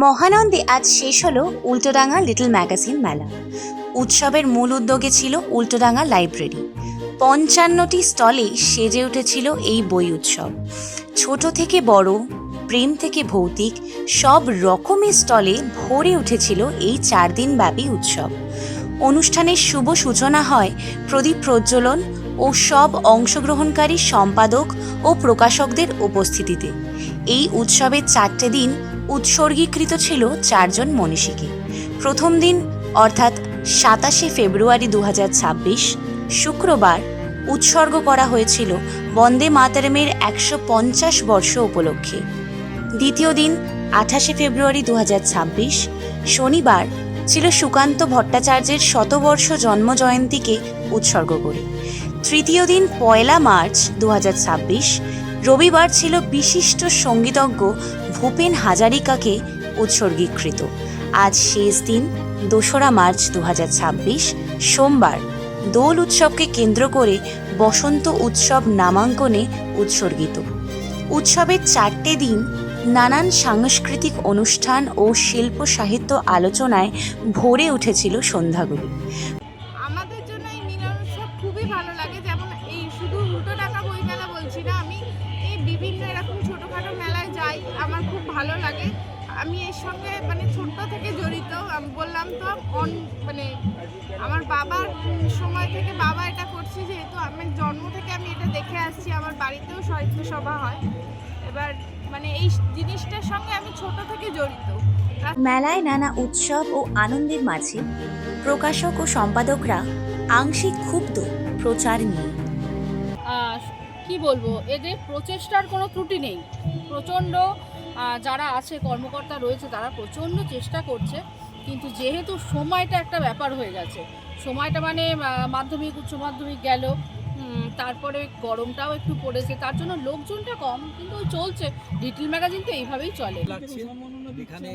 মহানন্দে আজ শেষ হলো উল্টোডাঙা লিটল ম্যাগাজিন মেলা। উৎসবের মূল উদ্যোগে ছিল উল্টোডাঙা লাইব্রেরি। ৫৫টি স্টলে সেজে উঠেছিল এই বই উৎসব। ছোট থেকে বড়, প্রেম থেকে ভৌতিক, সব রকমের স্টলে ভরে উঠেছিল এই ৪ দিন ব্যাপী উৎসব। অনুষ্ঠানের শুভ সূচনা হয় প্রদীপ প্রজ্বলন ও সব অংশগ্রহণকারী সম্পাদক ও প্রকাশকদের উপস্থিতিতে। এই উৎসবের ৪টে দিন উৎসর্গীকৃত ছিল ৪ জন মনীষীকে। প্রথম দিন অর্থাৎ ২৭শে ফেব্রুয়ারি ২০২৬ শুক্রবার উৎসর্গ করা হয়েছিল বন্দে মাতরমের ১৫০ বর্ষ উপলক্ষে। দ্বিতীয় দিন ২৮শে ফেব্রুয়ারি ২০২৬ শনিবার ছিল সুকান্ত ভট্টাচার্যের শতবর্ষ জন্মজয়ন্তীকে উৎসর্গ করে। তৃতীয় দিন ১লা মার্চ ২০২৬ রবিবার ছিল বিশিষ্ট সঙ্গীতজ্ঞ ভূপেন হাজারিকাকে উৎসর্গীকৃত। আজ শেষ দিন ২রা মার্চ ২০২৬ সোমবার দোল উৎসবকে কেন্দ্র করে বসন্ত উৎসব নামাঙ্কনে উৎসর্গিত। উৎসবের ৪টে দিন নানান সাংস্কৃতিক অনুষ্ঠান ও শিল্প সাহিত্য আলোচনায় ভরে উঠেছিল সন্ধ্যাগুলি। আমাদের জন্য এই মিলন উৎসব খুবই ভালো লাগে। যেমন এই শুধু উল্টোডাঙা বই মেলা বলছি না, আমি এই বিভিন্ন এরকম ছোটোখাটো মেলায় যাই, আমার খুব ভালো লাগে। আমি এর সঙ্গে ছোট্ট থেকে জড়িত। আমি বললাম তো আমার বাবার সময় থেকে বাবা এটা করছে, যেহেতু আমি জন্ম থেকে আমি এটা দেখে আসছি। আমার বাড়িতেও সাহিত্য সভা হয়। এবার এই জিনিসটার সঙ্গে আমি ছোট থেকে জড়িত। মেলায় নানা উৎসব ও আনন্দের মাঝে প্রকাশক ও সম্পাদকরা আংশিক ক্ষুব্ধ প্রচার নিয়ে। কি বলবো, এদের প্রচেষ্টার কোনো ত্রুটি নেই। প্রচণ্ড যারা আছে কর্মকর্তা রয়েছে তারা প্রচণ্ড চেষ্টা করছে, কিন্তু যেহেতু সময়টা একটা ব্যাপার হয়ে গেছে, সময়টা মাধ্যমিক উচ্চ মাধ্যমিক গেল, তারপরে গরমটাও একটু পড়েছে, তার জন্য লোকজনটা কম, কিন্তু চলছে। লিটল ম্যাগাজিন তো এইভাবেই চলে। এখানে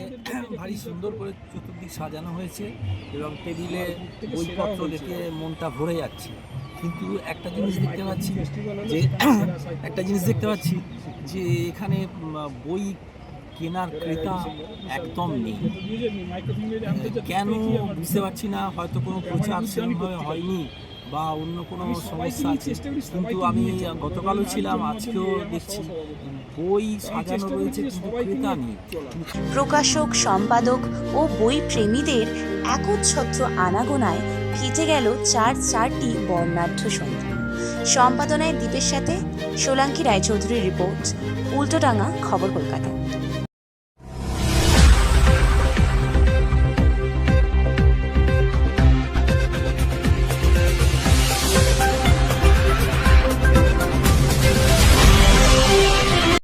ভারী সুন্দর করে চতুর্দিক সাজানো হয়েছে এবং টেবিলে বইপত্র দেখে মনটা ভরে যাচ্ছে। কিন্তু একটা জিনিস দেখতে পাচ্ছি যে এখানে বই কেনার ক্রেতা একদম নেই। কেন বুঝতে পারছি না, হয়তো কোনো প্রচার সেরকমভাবে হয়নি বা অন্য কোনো সমস্যা আছে। কিন্তু আমি গতকালও ছিলাম, আজকেও দেখছি বই সাজানো রয়েছে কিন্তু ক্রেতা নেই। প্রকাশক, সম্পাদক ও বই প্রেমীদের একচ্ছত্র আনাগোনায় কেটে গেল ৪টি বর্ণাঢ্য সন্ধ্যা। সম্পাদনায় দ্বীপের সাথে সোলাঙ্কি রায়চৌধুরীর রিপোর্ট, উল্টোডাঙা খবর কলকাতা।